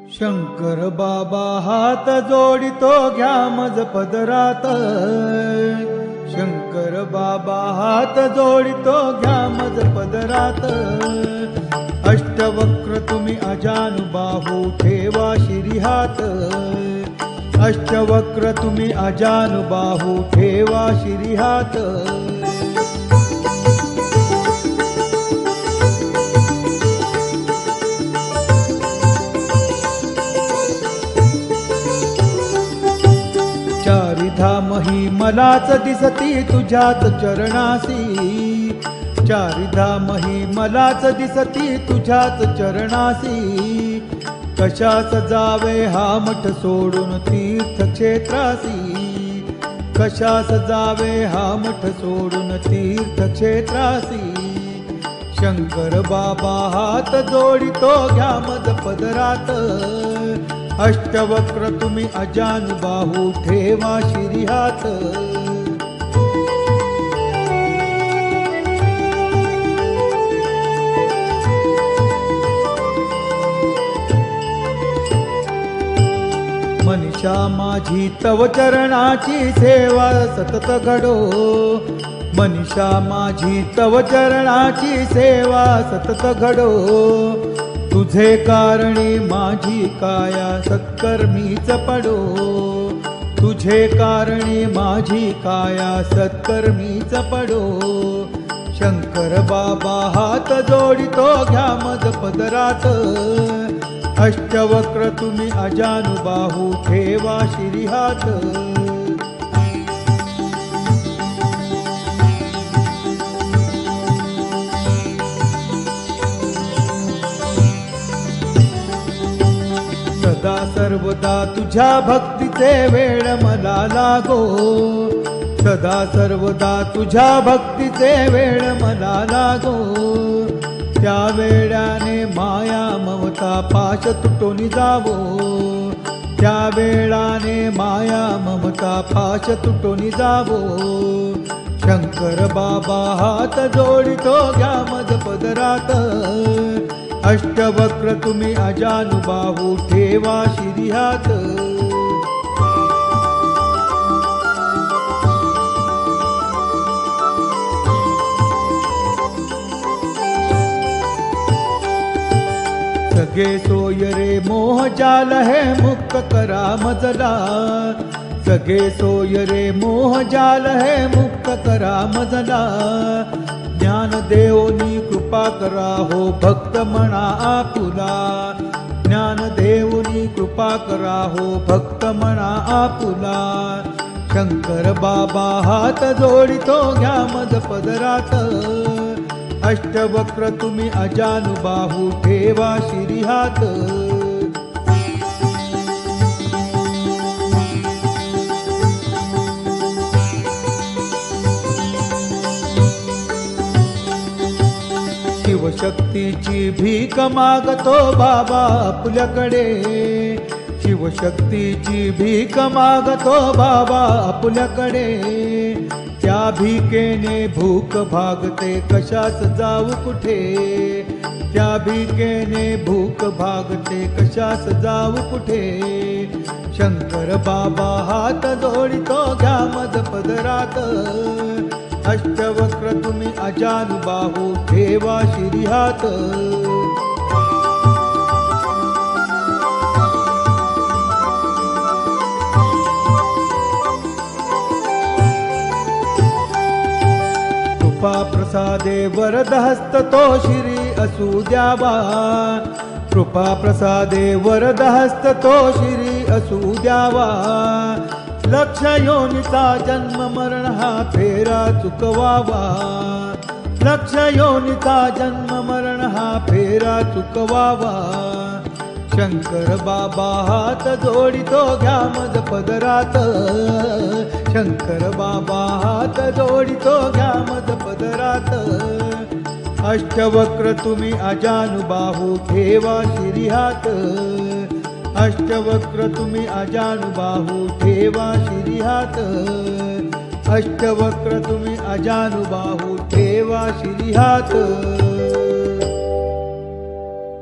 शंकर बाबा हात जोडितो घ्या मज पदरात। शंकर बाबा हात जोडितो घ्या मज पदरात। अष्टवक्र तुम्ही अजानुबाहू ठेवा शिरी हात। अष्टवक्र तुम्ही अजानुबाहू ठेवा शिरी हात। चारिधाम ही मलाच दिसती तुझ्याच चरणासी। चारिधाम ही मलाच दिसती तुझ्याच चरणासी। कशास जावे हा मठ सोडून तीर्थक्षेत्रासी। कशास जावे हा मठ सोडून तीर्थक्षेत्रासी। शंकर बाबा हात जोडितो घ्या मज पदरात। अष्टवक्र तुम्ही अजानुबाहू ठेवा शिरी हात। मनीषा माझी तव चरणाची सेवा सतत घडो। मनीषा माझी तव चरणाची सेवा सतत घडो। तुझे कारणी माझी काया सत्कर्मीच पडो। तुझे कारणी माझी काया सत्कर्मीच पडो। शंकर बाबा हात जोडितो घ्या मज पदरात। अष्टवक्र तुम्ही अजानुबाहू ठेवा शिरी हात। सदा सर्वदा तुझ्या भक्तीचे वेळ मला लागो। सदा सर्वदा तुझ्या भक्तीचे वेळ मला लागो। त्या वेळाने माया ममता पाश तुटून जावो। त्या वेळाने माया ममता पाश तुटून जावो। शंकर बाबा हात जोडितो घ्या मज पदरात। अष्टवक्र तुम्ही अजानुबाहू ठेवा शिरी हात। सगे सोय रे मोह जाल है मुक्त करा मजला। सगे सोय रे मोह जाल है मुक्त करा मजला। ज्ञान देवनी कृपा करा हो भक्त म्हणा आपुला। ज्ञान देवनी कृपा करा हो भक्त म्हणा आपुला। शंकर बाबा हात जोडितो घ्या मज पदरात। अष्टवक्र तुम्ही अजानुबाहू ठेवा शिरी हात। शिवशक्तीची भीक मागतो बाबा आपल्याकडे। शिवशक्तीची भीक मागतो बाबा आपल्याकडे। त्या भीकेने भूक भागते कशास जाऊ कुठे। त्या भीकेने भूक भागते कशास जाऊ कुठे। शंकर बाबा हात जोडितो घ्या मज पदरात। अष्टवक्र तुम्ही अजानुबाहू ठेवा शिरी हात। कृपा प्रसादे वरद हस्त तो शिरी असू द्यावा। कृपा प्रसादे वरद हस्त तो शिरी असू द्यावा। लक्ष योनीचा जन्म मरण हा फेरा चुकवावा। लक्ष योनीचा जन्म मरण हा फेरा चुकवावा। शंकर बाबा हात जोडितो घ्या मज पदरात। शंकर बाबा हात जोडितो घ्या मज पदरात। अष्टवक्र तुम्ही अजानुबाहू ठेवा शिरी हात। अष्टवक्र तुम्ही अजानुबाहू ठेवा शिरी हात। अष्टवक्र तुम्ही अजानुबाहू ठेवा शिरी हात।